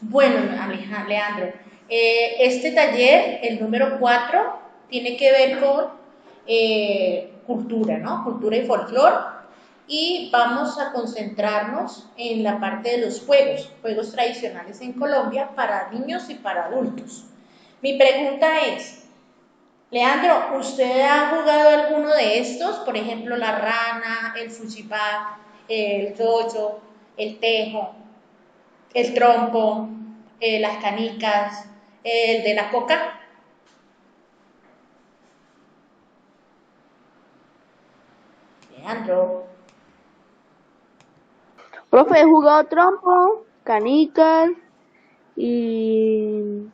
Bueno, Leandro, este taller, el número 4, tiene que ver con cultura, ¿no? Cultura y folclore. Y vamos a concentrarnos en la parte de los juegos tradicionales en Colombia para niños y para adultos. Mi pregunta es, Leandro, ¿usted ha jugado alguno de estos? Por ejemplo, la rana, el fuchipá, el yoyo, el tejo, el trompo, las canicas, el de la coca. Leandro. Profe, he jugado trompo, canicas y...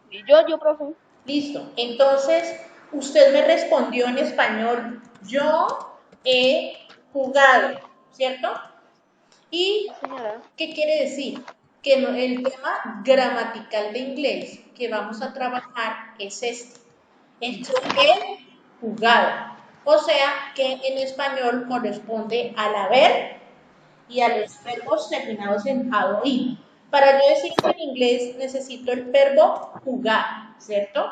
y yo, profe. Listo. Entonces, usted me respondió en español, yo he jugado, ¿cierto? ¿Y Sí, señora. qué quiere decir? Que el tema gramatical de inglés que vamos a trabajar es este. Es yo he jugado. O sea que en español corresponde al haber y a los verbos terminados en ado y. Para yo decirlo en inglés necesito el verbo jugar, ¿cierto?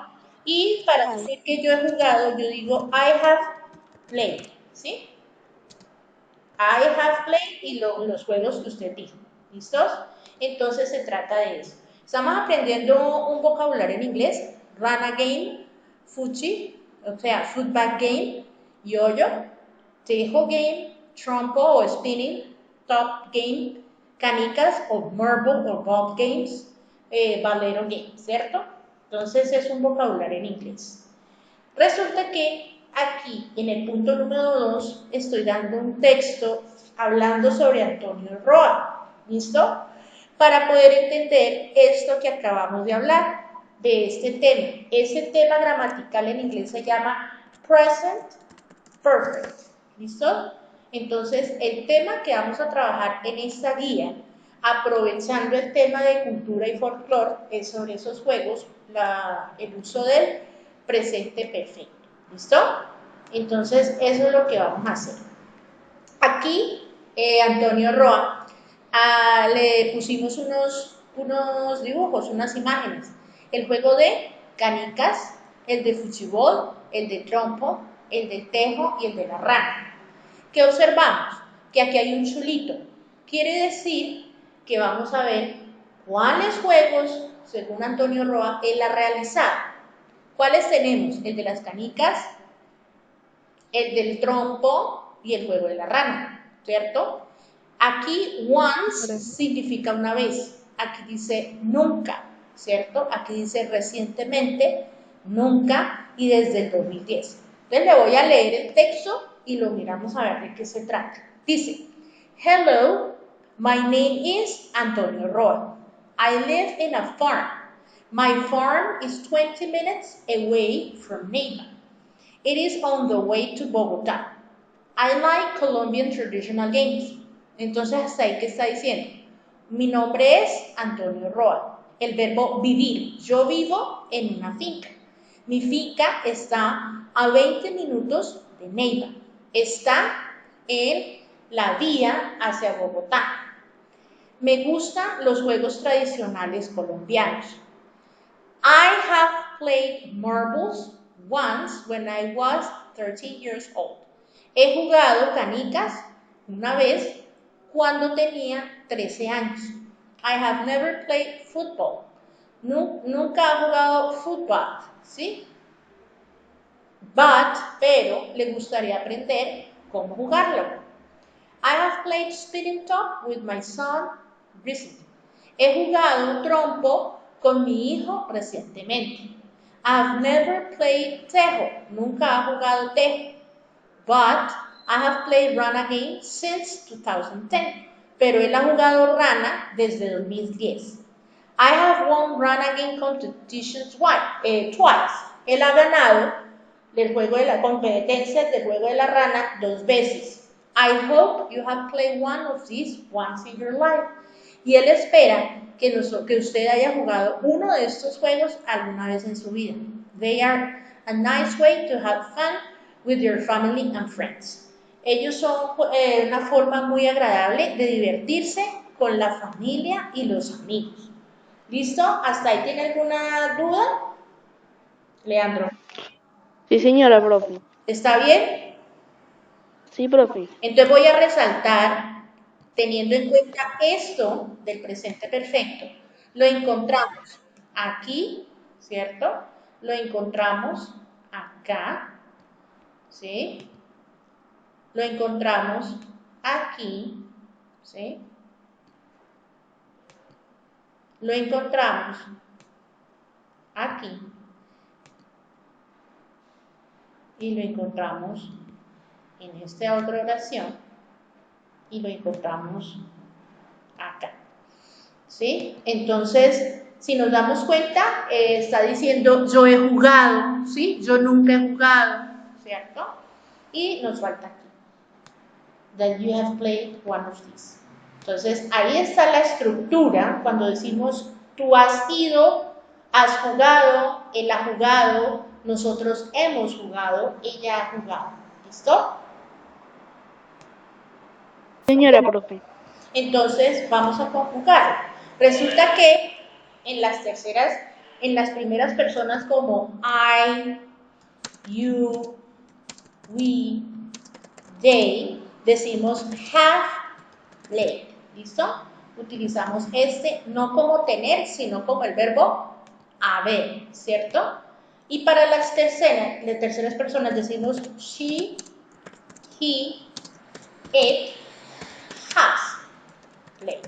Y para Vale. decir que yo he jugado, yo digo I have played, ¿sí? I have played y los juegos que usted dijo, ¿listos? Entonces se trata de eso. Estamos aprendiendo un vocabulario en inglés, rana game, fuchi, o sea, football game, yo-yo, tejo game, trompo o spinning, top game, canicas o marble o bob games, valero game, ¿cierto? Entonces es un vocabulario en inglés. Resulta que aquí, en el punto número 2, estoy dando un texto hablando sobre Antonio Roa. ¿Listo? Para poder entender esto que acabamos de hablar, de este tema. Ese tema gramatical en inglés se llama present perfect. ¿Listo? Entonces, el tema que vamos a trabajar en esta guía, aprovechando el tema de cultura y folclore, es sobre esos juegos, el uso del presente perfecto. ¿Listo? Entonces, eso es lo que vamos a hacer. Aquí, Antonio Roa, le pusimos unos dibujos, unas imágenes. El juego de canicas, el de fuchibol, el de trompo, el del tejo y el de la rana. ¿Qué observamos? Que aquí hay un chulito. Quiere decir que vamos a ver cuáles juegos, según Antonio Roa, él ha realizado. ¿Cuáles tenemos? El de las canicas, el del trompo y el juego de la rana, ¿cierto? Aquí once Ahora, significa una vez, aquí dice nunca, ¿cierto? Aquí dice recientemente, nunca y desde el 2010. Entonces le voy a leer el texto y lo miramos a ver de qué se trata. Dice, hello, my name is Antonio Roa. I live in a farm. My farm is 20 minutes away from Neiva. It is on the way to Bogotá. I like Colombian traditional games. Entonces, hasta ahí, ¿qué está diciendo? Mi nombre es Antonio Roa. El verbo vivir. Yo vivo en una finca. Mi finca está a 20 minutos de Neiva. Está en la vía hacia Bogotá. Me gustan los juegos tradicionales colombianos. I have played marbles once when I was 13 years old. He jugado canicas una vez cuando tenía 13 años. I have never played football. Nunca he jugado fútbol, ¿sí? Pero, le gustaría aprender cómo jugarlo. I have played spinning top with my son recently. He jugado trompo con mi hijo recientemente. I've never played tejo. Nunca he jugado tejo. But I have played Rana game since 2010. Pero él ha jugado Rana desde 2010. I have won Rana game competitions twice. Él ha ganado el juego de la competencia del juego de la rana 2 veces. I hope you have played one of these once in your life. Y él espera que usted haya jugado uno de estos juegos alguna vez en su vida. They are a nice way to have fun with your family and friends. Ellos son una forma muy agradable de divertirse con la familia y los amigos. ¿Listo? ¿Hasta ahí tiene alguna duda, Leandro? Sí, señora, profe. ¿Está bien? Sí, profe. Entonces voy a resaltar, teniendo en cuenta esto del presente perfecto, lo encontramos aquí, ¿cierto? Lo encontramos acá, ¿sí? Lo encontramos aquí, ¿sí? Lo encontramos aquí y lo encontramos en esta otra oración y lo encontramos acá, ¿sí? Entonces, si nos damos cuenta, está diciendo yo he jugado, ¿sí? Yo nunca he jugado, ¿cierto? Y nos falta aquí, that you have played one of these. Entonces, ahí está la estructura cuando decimos tú has ido, has jugado, él ha jugado, nosotros hemos jugado, ella ha jugado. ¿Listo? Señora, profe. Entonces, vamos a conjugar. Resulta que en las primeras personas como I, you, we, they, decimos have played. ¿Listo? Utilizamos este no como tener, sino como el verbo haber, ¿cierto? Y para las terceras personas decimos she, he, it, has played.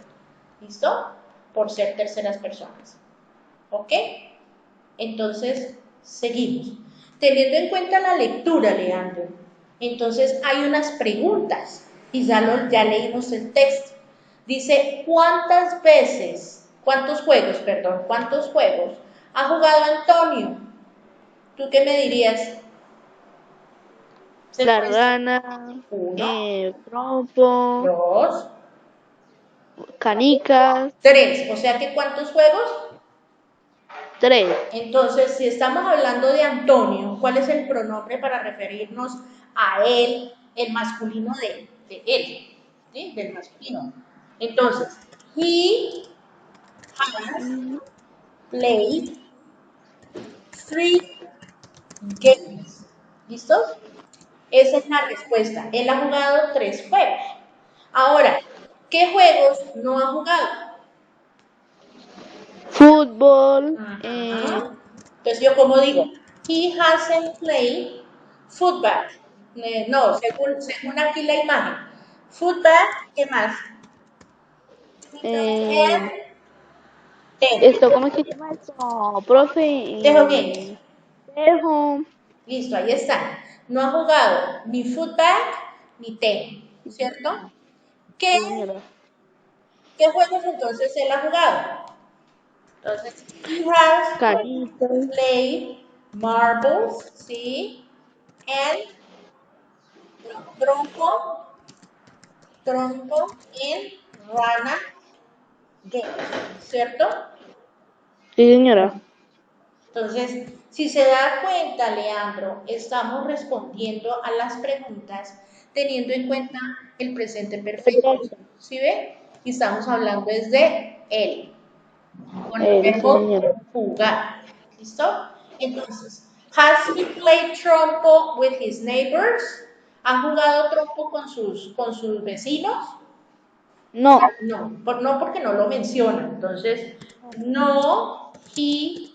¿Listo? Por ser terceras personas. ¿Ok? Entonces, seguimos. Teniendo en cuenta la lectura, Leandro, entonces hay unas preguntas. Y ya leímos el texto. Dice, cuántos juegos ha jugado Antonio? ¿Tú qué me dirías? ¿Se La puede? rana, Uno, trompo, dos, canicas, tres. O sea que ¿cuántos juegos? 3. Entonces, si estamos hablando de Antonio, ¿cuál es el pronombre para referirnos a él, el masculino de él? ¿Sí? Del masculino. Entonces, he has played 3 games. ¿Listo? Esa es la respuesta. Él ha jugado 3 juegos. Ahora, ¿qué juegos no ha jugado? Fútbol, Ajá. Entonces, ¿yo cómo digo? He hasn't played football. No, según aquí la imagen. Football, ¿qué más? eh, And ten. esto, ¿cómo es que se llama eso, profe? Dejo bien. Tejo. Listo, ahí está. No ha jugado ni football ni tenis, ¿cierto? ¿Qué, Sí, señora. ¿Qué juegos entonces él ha jugado? Entonces, he has Canicas, played marbles, ¿sí? And trompo, en rana games, ¿cierto? sí, señora. Entonces, si se da cuenta, Leandro, estamos respondiendo a las preguntas teniendo en cuenta el presente perfecto, ¿sí ve? Y estamos hablando desde él, con el Sí, verbo señora. jugar, ¿listo? Entonces, has he played trompo with his neighbors? ¿Ha jugado trompo con sus vecinos? No. No, no porque no lo menciona. Entonces, no, he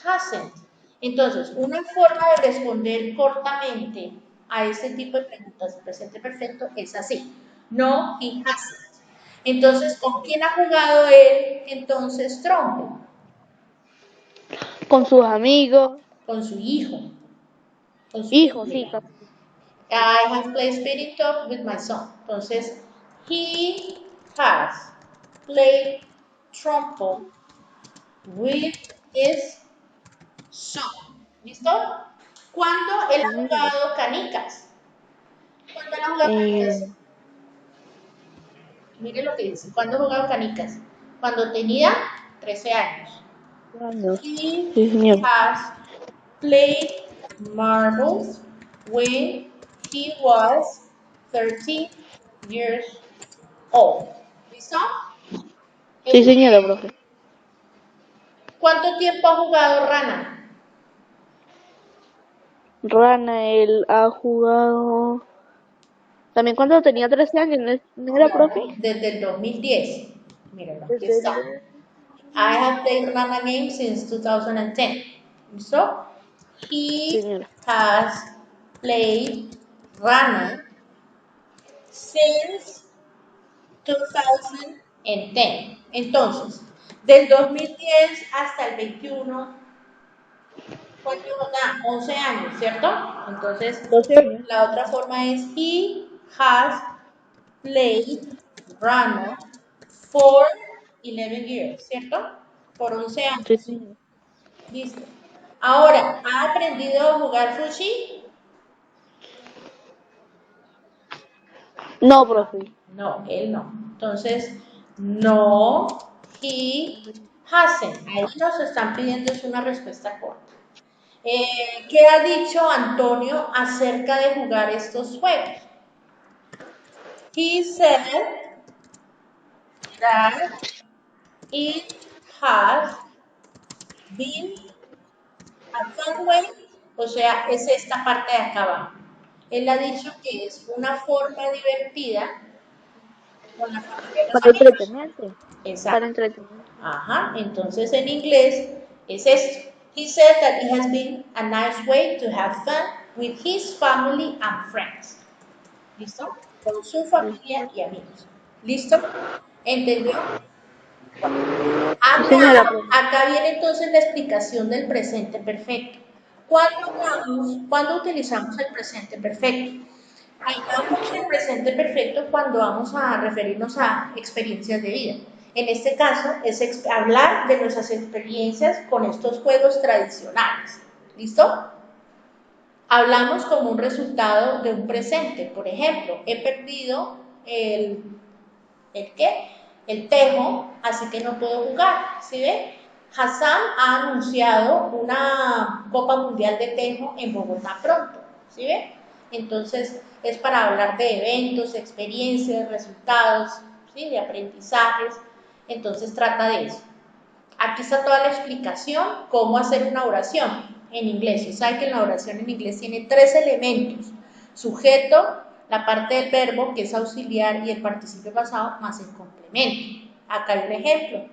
hasn't. Entonces, una forma de responder cortamente a este tipo de preguntas presente perfecto es así. No, he hasn't. Entonces, ¿con quién ha jugado él entonces trompo? Con sus amigos, Con su hijo, con su hijos, hijo. hijas. I have played Spirit Talk with my son. Entonces, he has played trompo with his son. ¿Listo? ¿Cuándo él Sí, ha señora. jugado canicas? ¿Cuándo él ha jugado Eh, canicas? Mire lo que dice. ¿Cuándo ha jugado canicas? Cuando tenía 13 años. ¿cuándo? He Sí, señora. has played marbles when he was 13 years old. ¿Listo? Sí, señora, profe. ¿Cuánto tiempo ha jugado Rana? Rana, él ha jugado. También cuando tenía 13 años, ¿no era profe? Desde el 2010. Mírenlo, aquí Desde está. el. I have played Rana games since 2010. ¿Listo? He Señora. has played Rana since 2010. Entonces, del 2010 hasta el 21, ¿cuánto da? 11 años, ¿cierto? Entonces, 12 años. la otra forma es he has played Rana for 11 years, ¿cierto? Por 11 Sí, años. señora. Listo. Ahora, ¿ha aprendido a jugar Fushi? No, profe. No, él no. Entonces, no, he hasn't. Ahí nos están pidiendo es una respuesta corta. ¿Qué ha dicho Antonio acerca de jugar estos juegos? He said that it has been a fun way, o sea, es esta parte de acá abajo. Él ha dicho que es una forma divertida con la familia y los Para amigos. entretenerse. Para Exacto. entretenerse. Ajá, entonces en inglés es esto. He said that it has been a nice way to have fun with his family and friends. ¿Listo? Con su familia y amigos. ¿Listo? ¿Entendió? Sí, señora, Acá, profe. acá viene entonces la explicación del presente perfecto. ¿Cuándo utilizamos el presente perfecto? Hagamos el presente perfecto cuando vamos a referirnos a experiencias de vida. En este caso es hablar de nuestras experiencias con estos juegos tradicionales. ¿Listo? Hablamos como un resultado de un presente. Por ejemplo, he perdido ¿el qué? El tejo, así que no puedo jugar. ¿Sí ve? Hassan ha anunciado una Copa Mundial de Tejo en Bogotá pronto. ¿Sí ve? Entonces, es para hablar de eventos, experiencias, resultados, ¿sí? De aprendizajes. Entonces, trata de eso. Aquí está toda la explicación, cómo hacer una oración en inglés. Usted sabe que la oración en inglés tiene tres elementos. Sujeto, la parte del verbo, que es auxiliar, y el participio pasado, más el complemento. Acá hay un ejemplo.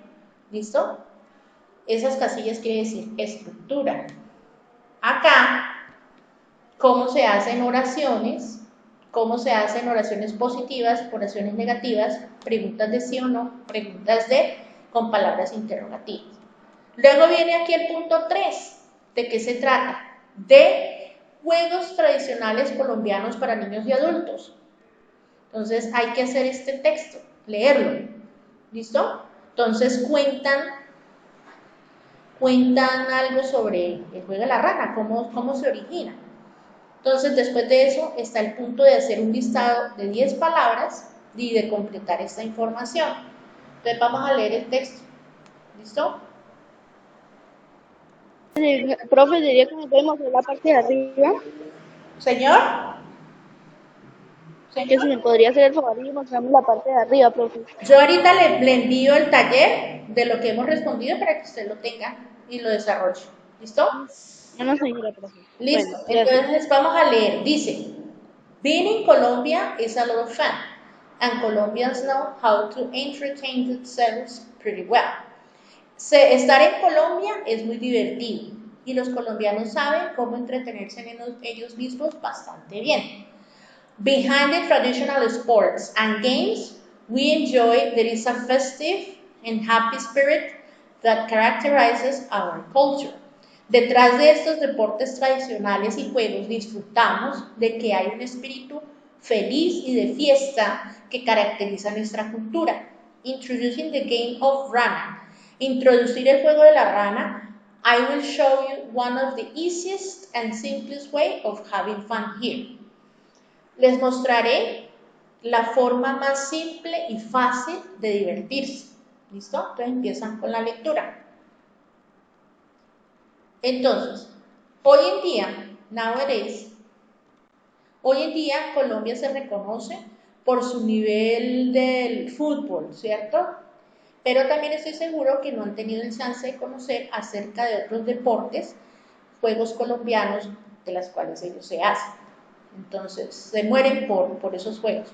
¿Listo? Esas casillas quiere decir estructura. Acá, cómo se hacen oraciones, cómo se hacen oraciones positivas, oraciones negativas, preguntas de sí o no, preguntas de con palabras interrogativas. Luego viene aquí el punto 3. ¿De qué se trata? De juegos tradicionales colombianos para niños y adultos. Entonces hay que hacer este texto, leerlo. ¿Listo? Entonces cuentan algo sobre el juego de la rana, cómo se origina. Entonces, después de eso está el punto de hacer un listado de 10 palabras y de completar esta información. Entonces, vamos a leer el texto. ¿Listo? Profe, diría que me podemos hacer la parte de arriba. Señor, Que si señor. me podría hacer el favor y mostrarme la parte de arriba, profe. Yo ahorita le envío el taller de lo que hemos respondido para que usted lo tenga y lo desarrolle. ¿Listo? Bueno, señora, profe. Listo. Bueno, gracias. Entonces, vamos a leer. Dice, being in Colombia is a lot of fun, and Colombians know how to entertain themselves pretty well. Estar en Colombia es muy divertido y los colombianos saben cómo entretenerse en ellos mismos bastante bien. Behind the traditional sports and games we enjoy, there is a festive and happy spirit that characterizes our culture. Detrás de estos deportes tradicionales y juegos disfrutamos de que hay un espíritu feliz y de fiesta que caracteriza nuestra cultura. Introducing the game of Rana. Introducir el juego de la rana. I will show you one of the easiest and simplest way of having fun here. Les mostraré la forma más simple y fácil de divertirse. ¿Listo? Entonces empiezan con la lectura. Entonces, hoy en día, nowadays, hoy en día Colombia se reconoce por su nivel del fútbol, ¿cierto? pero también estoy seguro que no han tenido el chance de conocer acerca de otros deportes, juegos colombianos de las cuales ellos se hacen. Entonces, se mueren por esos juegos.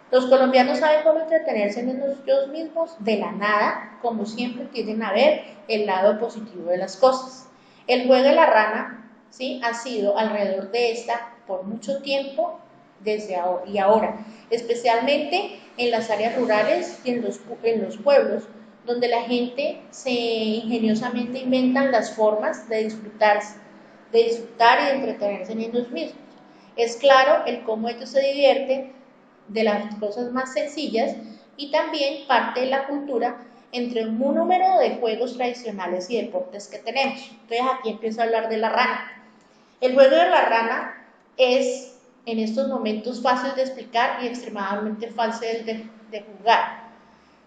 Los colombianos saben cómo entretenerse en ellos mismos de la nada, como siempre tienden a ver el lado positivo de las cosas. El juego de la rana, ¿sí?, ha sido alrededor de esta por mucho tiempo desde ahora, especialmente en las áreas rurales y en los pueblos, donde la gente se ingeniosamente inventan las formas de disfrutar y de entretenerse en ellos mismos. Es claro el cómo ellos se divierten de las cosas más sencillas y también parte de la cultura entre un número de juegos tradicionales y deportes que tenemos. Entonces aquí empiezo a hablar de la rana. El juego de la rana es en estos momentos fácil de explicar y extremadamente fácil de jugar.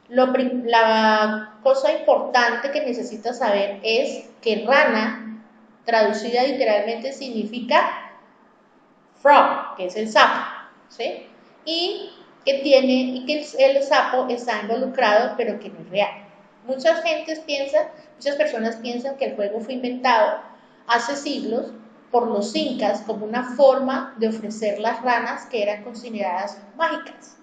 La cosa importante que necesitas saber es que rana, traducida literalmente, significa frog, que es el sapo, ¿sí? Y que el sapo está involucrado, pero que no es real. Muchas personas piensan que el juego fue inventado hace siglos por los incas como una forma de ofrecer las ranas que eran consideradas mágicas.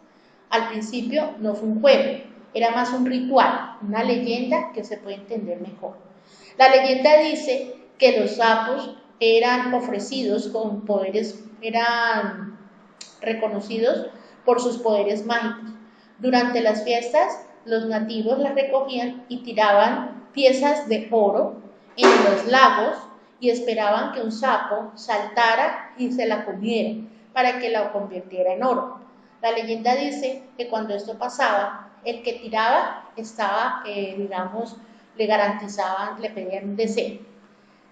Al principio no fue un juego, era más un ritual, una leyenda que se puede entender mejor. La leyenda dice que los sapos eran ofrecidos con poderes, eran reconocidos por sus poderes mágicos. Durante las fiestas, los nativos las recogían y tiraban piezas de oro en los lagos y esperaban que un sapo saltara y se la comiera para que la convirtiera en oro. La leyenda dice que cuando esto pasaba, el que tiraba estaba, digamos, le garantizaban, le pedían un deseo.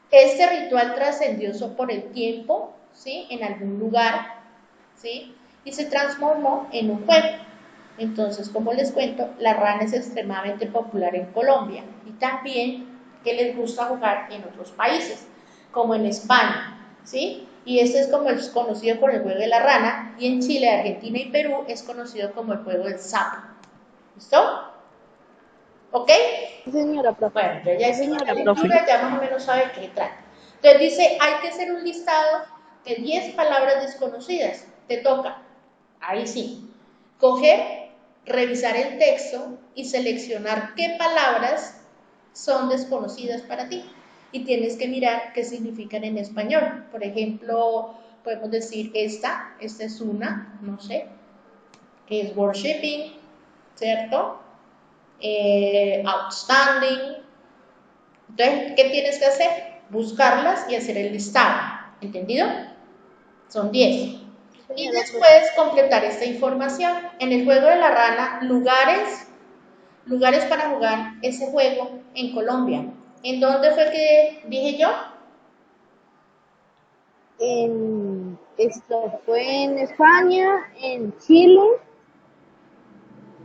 Este ritual trascendió por el tiempo, ¿sí?, en algún lugar, ¿sí?, y se transformó en un juego. Entonces, como les cuento, la rana es extremadamente popular en Colombia y también que les gusta jugar en otros países, como en España, ¿sí? Y este es como es conocido por el juego de la rana, y en Chile, Argentina y Perú es conocido como el juego del sapo. ¿Listo? ¿Ok? Sí, señora profe. Bueno, entonces ya Sí, hicimos la señora profe. lectura, ya más o menos sabe qué trata. Entonces dice, hay que hacer un listado de 10 palabras desconocidas. Te toca, ahí sí, coger, revisar el texto y seleccionar qué palabras son desconocidas para ti. Y tienes que mirar qué significan en español. Por ejemplo, podemos decir esta es una, no sé, que es worshipping, ¿cierto? Outstanding. Entonces, ¿qué tienes que hacer? Buscarlas y hacer el listado. ¿Entendido? Son 10. Sí, Y señora profe. después completar esta información. En el juego de la rana, lugares para jugar ese juego en Colombia. ¿En dónde fue que dije yo? Esto fue en España, en Chile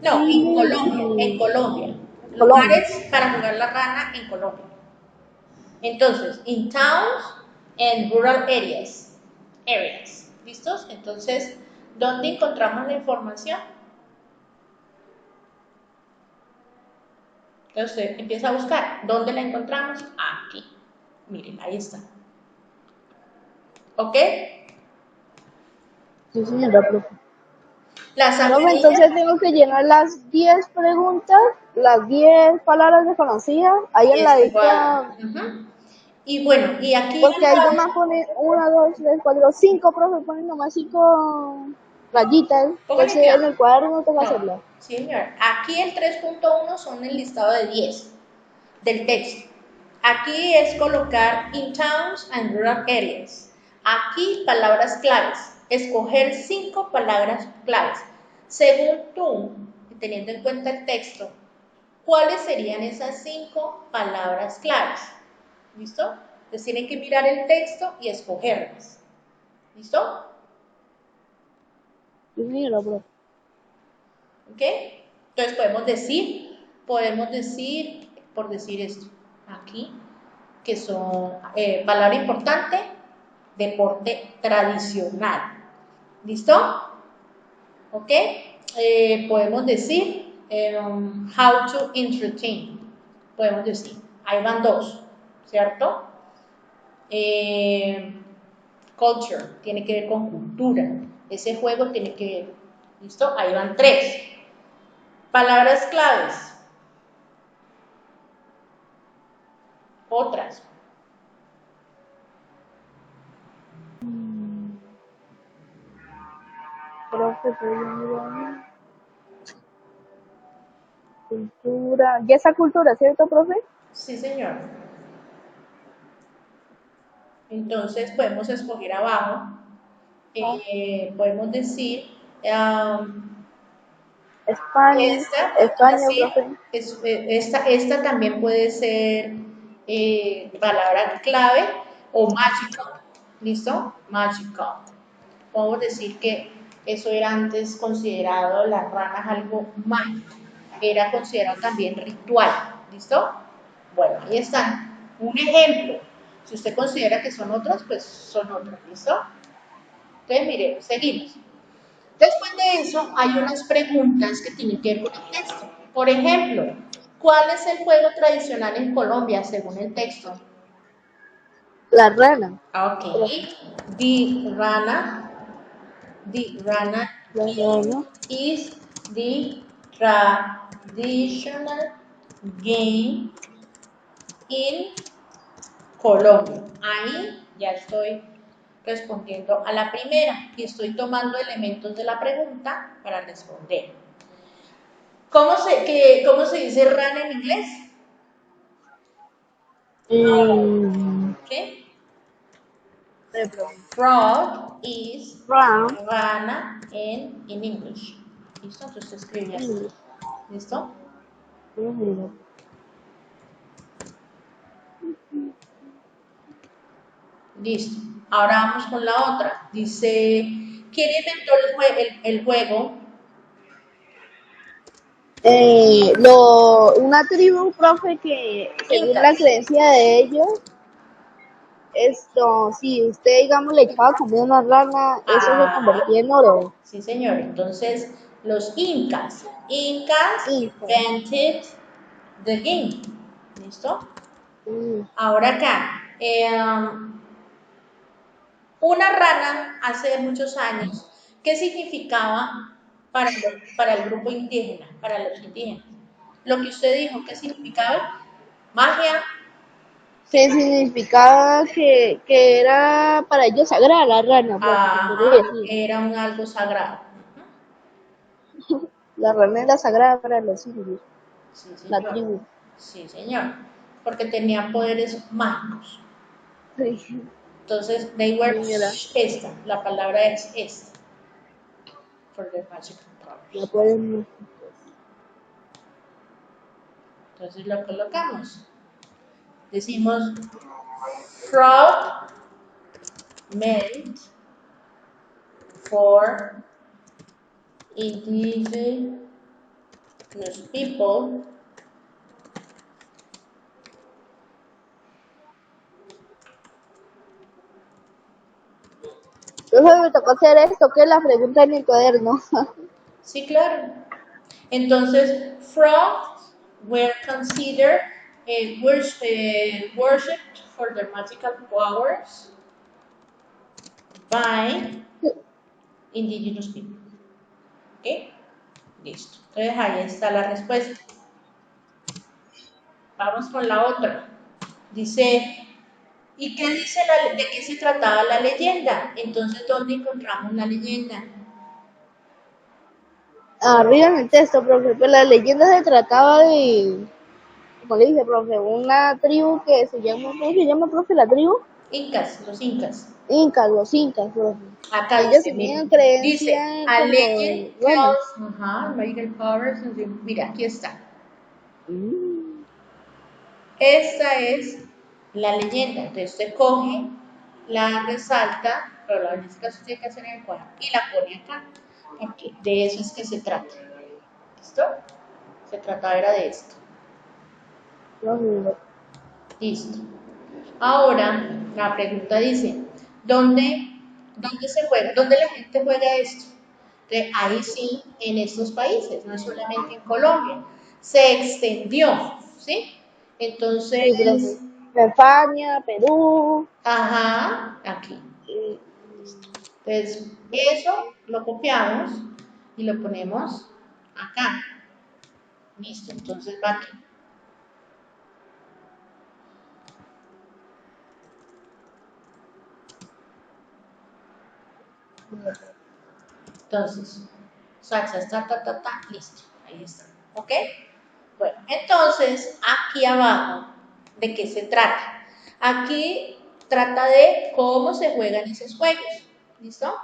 No, en Colombia, en y Colombia. en Colombia. Lugares para jugar la rana en Colombia. Entonces, in towns and rural areas. ¿Listos? Entonces, ¿dónde encontramos la información? Entonces, usted empieza a buscar. ¿Dónde la encontramos? Aquí. Miren, ahí está. ¿Ok? Sí, señora profe. Las Profe, amigas. entonces tengo que llenar las 10 preguntas, las 10 palabras desconocidas, ahí en la Es igual. lista, Y bueno, y aquí porque ahí abajo, nomás pone 1, 2, 3, 4, 5, profe, ponen nomás 5 rayitas, póngale entonces en cuidado. el cuaderno no tengo que No, hacerlo. sí, señor. Aquí el 3.1 son el listado de 10 del texto. Aquí es colocar in towns and rural areas. Aquí palabras claves. Escoger 5 palabras claves. Según tú, teniendo en cuenta el texto, ¿cuáles serían esas 5 palabras claves? ¿Listo? Entonces tienen que mirar el texto y escogerlas. ¿Listo? Sí, señora profe. ¿Ok? Entonces podemos decir, por decir esto, aquí, que son palabra importante, deporte tradicional. ¿Listo? ¿Ok? Podemos decir how to entertain, podemos decir. Ahí van dos, ¿cierto? Culture, tiene que ver con cultura. Ese juego tiene que ver. ¿Listo? Ahí van tres. Palabras claves. Otras. Profe, cultura. ¿Ya esa cultura, cierto, profe? Sí, señor. Entonces podemos escoger abajo. Podemos decir, España. esta podemos España, decir, profe. esta también puede ser palabra clave o mágica. ¿Listo? Magical. Podemos decir que eso era antes considerado las ranas algo mágico. Era considerado también ritual. ¿Listo? Bueno, ahí están. Un ejemplo. Si usted considera que son otros, pues son otros. ¿Listo? Entonces, mire, seguimos. Después de eso, hay unas preguntas que tienen que ver con el texto. Por ejemplo, ¿cuál es el juego tradicional en Colombia según el texto? La rana. Ok, Profe. the rana, the rana La rana. is the traditional game in Colombia. Ahí ya estoy respondiendo a la primera y estoy tomando elementos de la pregunta para responder. ¿Cómo se dice rana en inglés? ¿Qué? Frog is Round. rana in English. ¿Listo? Entonces escribe así. ¿Listo? Listo. Ahora vamos con la otra. Dice, ¿quién inventó el juego? Una tribu, profe, que según la Incas. creencia de ellos, si usted, digamos, le echaba comida a una rana, eso se Ajá. convertía en oro. Sí, señor. Entonces, los incas. Incas Inca. invented the game. ¿Listo? Mm. Ahora acá. Una rana hace muchos años, ¿qué significaba para el grupo indígena, para los indígenas? Lo que usted dijo, ¿qué significaba? Magia. Se significaba que era para ellos sagrada la rana, profe, se podría Ajá, decir. era un algo sagrado. La rana era sagrada para los indios, Sí, la señor. tribu. Sí, señor. Porque tenía poderes mágicos. Sí, Entonces, they were señora, la palabra es esta, for the magical la powers. pueden. Entonces lo colocamos. Decimos, frog meant for indigenous people Entonces me tocó hacer esto, que es la pregunta en el cuaderno. sí, claro. Entonces, frogs were considered worshipped for their magical powers by indigenous people. ¿Ok? Listo. Entonces ahí está la respuesta. Vamos con la otra. Dice, ¿y qué dice de qué se trataba la leyenda? Entonces, ¿dónde encontramos la leyenda? Arriba en el texto, profe, pues la leyenda se trataba de, como le dije, profe, una tribu que se llama, ¿cómo se llama, profe, la tribu? Incas, los incas. Los incas, profe. Acá Ellos dice, mira, tenían dice, creencia a con legend los, bueno, tells, magical powers, mira, aquí está. Esta es la leyenda. Entonces usted coge, la resalta, pero la verdad se tiene que hacer en el cuadro y la pone acá. Porque de eso es que se trata. ¿Listo? Se trataba era de esto. profe, Listo. Ahora, la pregunta dice, ¿dónde se juega? ¿Dónde la gente juega esto? Entonces, ahí sí, en estos países, no es solamente en Colombia, se extendió, ¿sí? Sí, profe. Entonces, España, Perú. ajá, aquí. Y, Entonces, eso lo copiamos y lo ponemos acá. Listo, entonces va aquí. Entonces, salsa, listo, ahí está. ¿Ok? Bueno, entonces, aquí abajo, ¿de qué se trata? Aquí trata de cómo se juegan esos juegos. ¿Listo?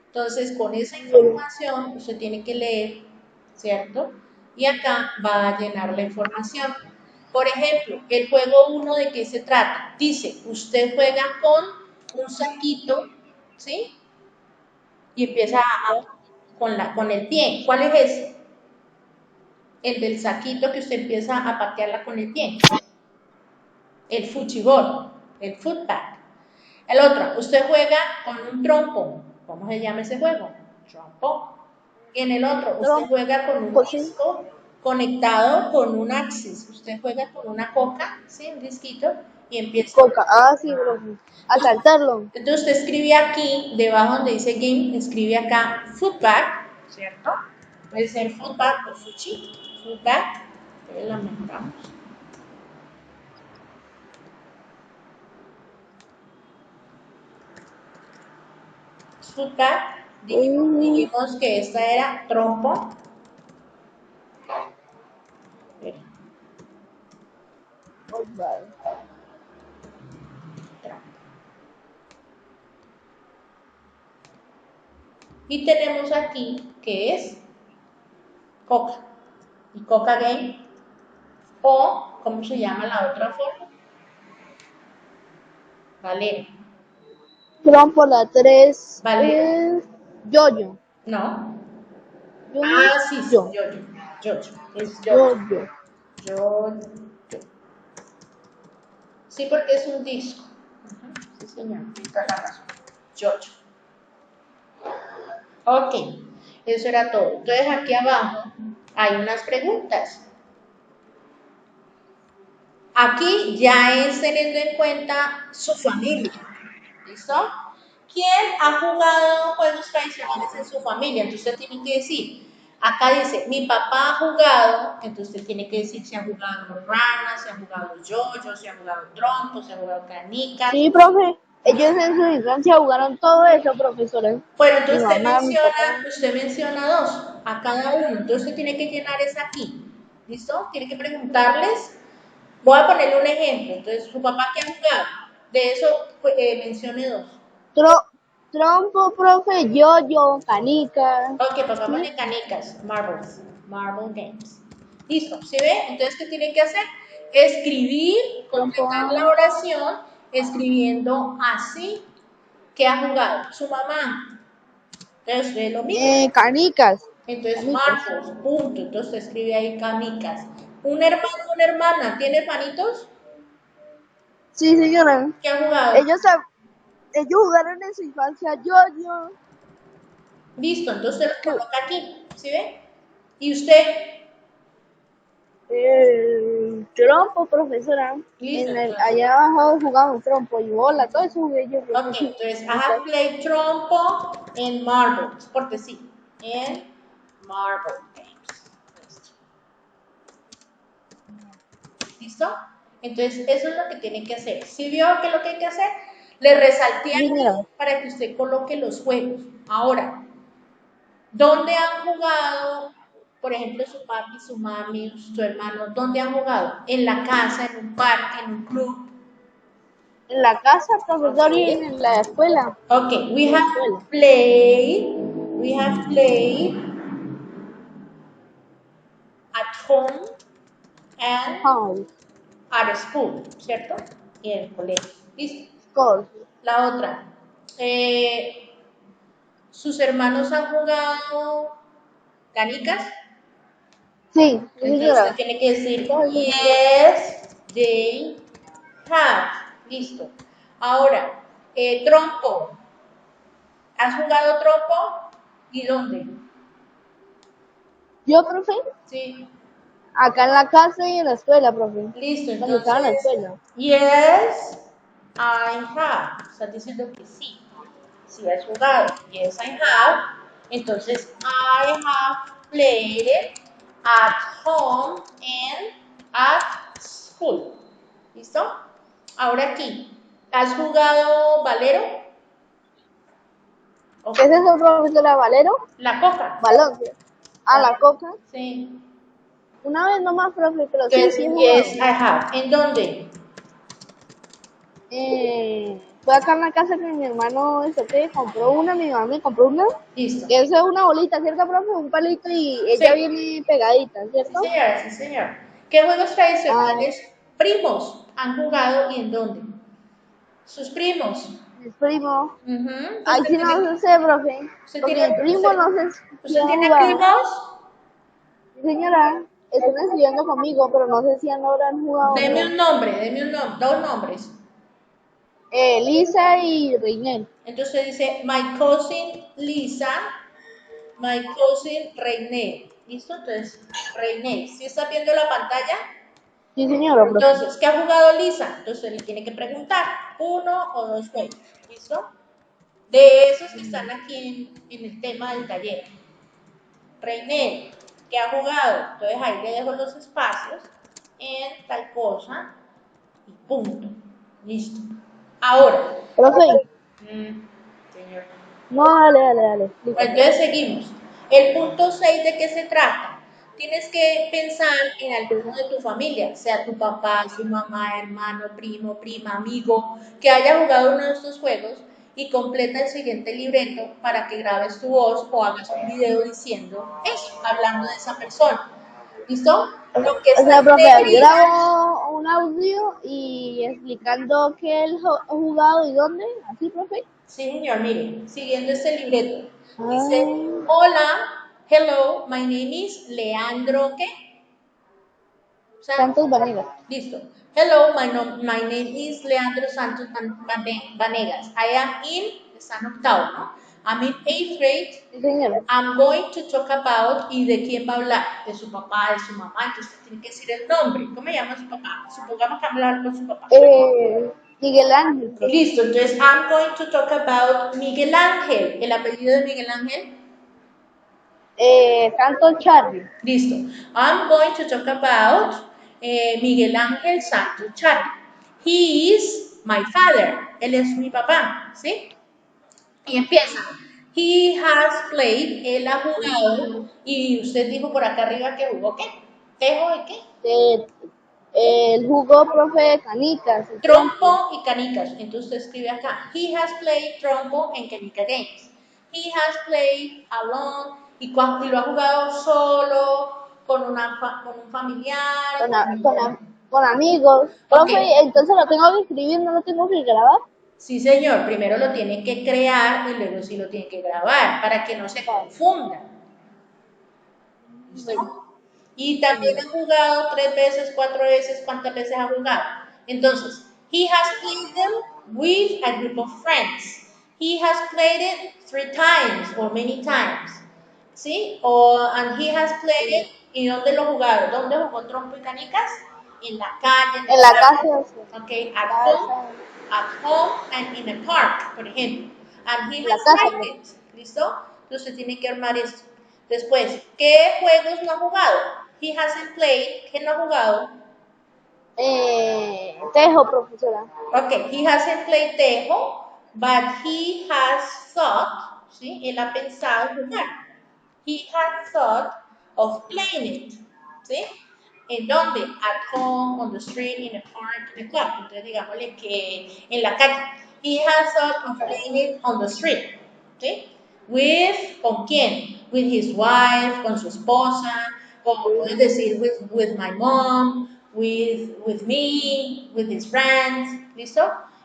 Entonces, con esa información, usted tiene que leer, ¿cierto? Y acá va a llenar la información. Por ejemplo, el juego 1, ¿de qué se trata? Dice, usted juega con un saquito, ¿sí? Y empieza con el pie. ¿Cuál es ese? El del saquito que usted empieza a patearla con el pie. El fuchibol, el footbag. El otro, usted juega con un trompo. ¿Cómo se llama ese juego? Trompo. Y en el otro, usted juega con un sí. disco conectado con un axis. Usted juega con una coca, ¿sí? Un disquito, y empieza. Coca. Ah, sí, profe. A saltarlo. Entonces usted escribe aquí, debajo donde dice game, escribe acá footbag, ¿cierto? Puede ser footbag o fuchi, footbag. Entonces la mejoramos. Footbag, dijimos que esta era trompo. Y tenemos aquí que es Coca. Y Coca Game. O, ¿cómo se llama la otra forma? Valero. Trompo, la 3 Valero. es Yoyo. No. Yoyo. Ah, sí, sí, Yo. yo. Es yo. Yoyo. Yo. Sí, porque es un disco. Sí, señor. Esta es la razón. Yo. Ok. Eso era todo. Entonces aquí abajo hay unas preguntas. Aquí ya es teniendo en cuenta su familia. ¿Listo? ¿Quién ha jugado juegos tradicionales en su familia? Entonces usted tiene que decir, acá dice, mi papá ha jugado, entonces usted tiene que decir si ha jugado ranas, si ha jugado yoyo, si ha jugado trompo, si ha jugado canicas. Sí, profe. Ellos en su infancia jugaron todo eso, profesores. Bueno, Mi entonces mamá, mi papá. usted menciona dos a cada uno, entonces usted tiene que llenar esa aquí. ¿Listo? Tiene que preguntarles. Voy a ponerle un ejemplo. Entonces, su papá que ha jugado, de eso mencione dos. Trompo, profe, yoyo, canica. Ok, pues vamos ¿Sí? en canicas, marbles, marble games. Listo, ¿sí ve? Entonces, ¿qué tiene que hacer? Escribir, Trompo. completar la oración, escribiendo así que ha jugado su mamá. Entonces, es lo mismo. Canicas. Entonces, Canicas. marbles, punto. Entonces, escribe ahí canicas. Un hermano, una hermana, ¿tiene hermanitos? Sí, señora. ¿Qué ha jugado? Ellos, ellos jugaron en su infancia yoyo. Listo, entonces usted lo coloca aquí, ¿sí ve? Y usted, Trompo, profesora. listo, entonces. Allá abajo jugaban trompo y bola, todo eso jugué yo, Ok, profe. entonces, I have played trompo and marbles, porque sí, en marble games. ¿Listo? Entonces, eso es lo que tiene que hacer. Si vio que lo que hay que hacer, le resalté Sí, aquí señora. para que usted coloque los juegos. Ahora, ¿dónde han jugado, por ejemplo, su papi, su mami, su hermano? ¿Dónde han jugado? En la casa, en un parque, en un club. En la casa, profesor, y Okay. en la escuela. Okay, En la escuela. we have played at home and House. at school, ¿cierto? Y en el colegio. ¿Listo? School. La otra. ¿Sus hermanos han jugado canicas? Sí, sí, Entonces usted señora. tiene que decir, Todo eso jugué. yes, they have. Listo. Ahora, trompo. ¿Has jugado trompo? ¿Y dónde? Yo, profe, Sí. acá en la casa y en la escuela, profe. Listo, Cuando estaba en la entonces, escuela. yes, I have. Estás diciendo que sí. Si has jugado, yes, I have. Entonces, I have played at home and at school. ¿Listo? Ahora aquí, ¿has jugado Valero? ¿O ¿Qué es eso, profesora Valero? la coca? Balón. ¿Sí? Ah, la coca. Sí. Una vez nomás, profe, pero Que sí, es sí he yes, jugado. I have. ¿En dónde? Fue acá en la casa que mi hermano que compró una, mi mamá me compró una. Listo. Que eso es una bolita, ¿cierto, profe? Un palito y ella Sí. viene pegadita, Sí, ¿cierto? señora, sí, señor. ¿Qué juegos Ah, tradicionales primos han jugado y en dónde? Sus primos. mi primo. Ujú. Ahí sí no sé, profe. Usted Porque mi tiene, primo no sé si usted ha tiene jugado. primos? Sí, señora, están estudiando conmigo, pero no sé si ahora han jugado o Deme no. un nombre, dos nombres. Lisa y Reinel. Entonces usted dice, my cousin Lisa, my cousin Reine. ¿Listo? Entonces, Reine. ¿Sí está viendo la pantalla? Sí, señora, profe. Entonces, ¿qué ha jugado Lisa? Entonces le tiene que preguntar uno o dos juegos. ¿Listo? De esos que están aquí en el tema del taller. Reine, ¿qué ha jugado? Entonces ahí le dejo los espacios en tal cosa y punto. Listo. Ahora. Profe, Señor. no, dale. Listo. Entonces seguimos. El punto 6, ¿de qué se trata? Tienes que pensar en alguno de tu familia, sea tu papá, su mamá, hermano, primo, prima, amigo, que haya jugado uno de estos juegos y completa el siguiente libreto para que grabes tu voz o hagas un video diciendo eso, hablando de esa persona. ¿Listo? Lo que O está sea, en profe, negrita. grabo un audio y explicando qué él ha jugado y dónde. ¿Así, profe? Sí, señor, mire, siguiendo este libreto. Dice, Ah, hola, hello, my name is Leandro, ¿qué? Santos Vanegas. Listo. Hello, my name is Leandro Santos Vanegas. I am in, está en octavo, ¿no? I'm in 8th grade. Sí, señora. I'm going to talk about, ¿y de quién va a hablar? De su papá, de su mamá, entonces tiene que decir el nombre. ¿Cómo llama su papá? Supongamos que hablar con su papá. Miguel Ángel, profe. Listo, entonces I'm going to talk about Miguel Ángel. ¿El apellido de Miguel Ángel? Santos Charlie. Listo. I'm going to talk about Miguel Ángel Santos Charlie. He is my father. Él es mi papá, ¿sí? Y empieza. He has played. Él ha jugado. Y usted dijo por acá arriba que jugó ¿qué? ¿Tejo de qué? El jugó, profe, canicas, el trompo. Trompo y canicas. Entonces usted escribe acá. He has played trompo and canica games. He has played alone. Y lo ha jugado solo, con un familiar. Con amigos. Ok. Profe, entonces lo tengo que escribir, no lo tengo que grabar. Sí, señor. Primero lo tiene que crear y luego sí lo tiene que grabar para que no se confunda. ¿Listo? Bueno, Y también ha jugado 3 veces, 4 veces, ¿cuántas veces ha jugado? Entonces, he has played them with a group of friends. He has played it 3 times or many times. ¿Sí? And he has played it, ¿y dónde lo jugaron? ¿Dónde jugó trompo y canicas? En la calle, en en el la parque. casa, Ok, casa, at home and in a park, por ejemplo. And he en la has casa, liked profe. it. ¿Listo? Entonces tiene que armar esto. Después, ¿qué juegos no ha jugado? He hasn't played. ¿Qué no ha jugado? Tejo, profesora. Ok, he hasn't played Tejo, but he has thought, ¿sí? Él ha pensado jugar. He has thought of playing it, ¿sí? ¿En dónde? At home, on the street, in a park, in a club. Entonces, digámosle que en la calle. He has thought of playing it on the street, ¿sí? ¿Con quién? With his wife, con su esposa, o puedes decir with my mom, with me, with his friends, ¿listo?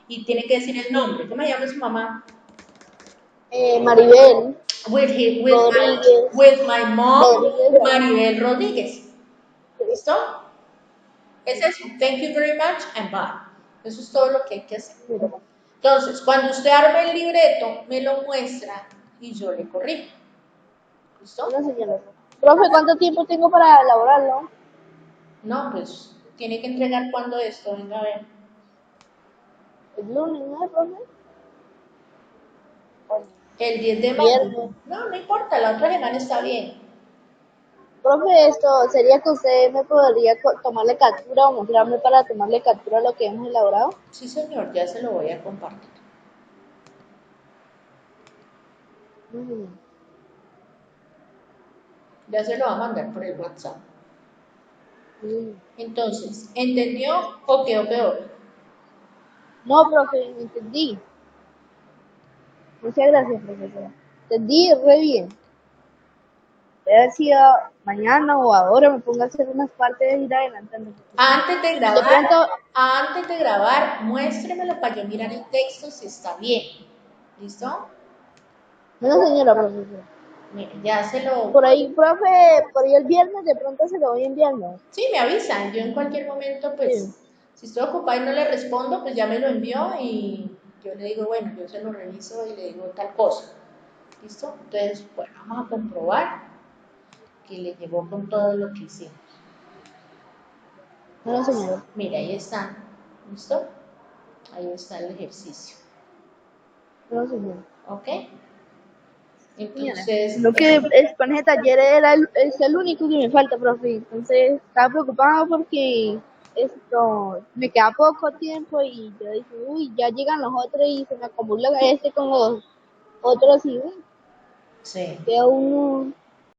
Y tiene que decir el nombre. ¿Cómo se llama su mamá? Maribel Rodríguez. With my mom, Rodríguez. Maribel Rodríguez. ¿Listo? Es eso. Thank you very much and bye. Eso es todo lo que hay que hacer. Entonces, cuando usted arme el libreto, me lo muestra y yo le corrijo. ¿Listo? Bueno, señora. Profe, ¿cuánto tiempo tengo para elaborarlo? No, pues tiene que entregar cuando esto, venga a ver. El lunes, ¿no, profe? O El 10 de mayo. viernes. No, no importa, la otra semana está bien. Profe, esto sería que usted me podría tomarle captura o mostrarme para tomarle captura a lo que hemos elaborado. Sí, señor, ya se lo voy a compartir. Mm. Ya se lo va a mandar por el WhatsApp. Mm. Entonces, ¿entendió o quedó peor? No, profe, me entendí. Muchas gracias, profesora. Entendí re bien. Voy a ver si mañana o ahora me pongo a hacer unas partes de ir adelantando. Antes de De grabar, pronto, muéstremelo para yo mirar el texto si está bien. ¿Listo? no, señora profesora. Mire, ya se lo... Por ahí, profe, por ahí el viernes de pronto se lo voy enviando. Sí, me avisan. Yo en cualquier momento, Sí. pues, si estoy ocupada y no le respondo, pues ya me lo envió y yo le digo, bueno, yo se lo reviso y le digo tal cosa. ¿Listo? Entonces, bueno, vamos a comprobar que le llegó con todo lo que hicimos. No, señora. Mira, ahí están. ¿Listo? Ahí está el ejercicio. No, señora. ¿Ok? Señora. Entonces, Lo que es, con ese taller es el único que me falta, profe. Entonces, estaba preocupado porque esto me queda poco tiempo y yo dije, uy, ya llegan los otros y se me acumula este con los otros y uy, sí. queda uno.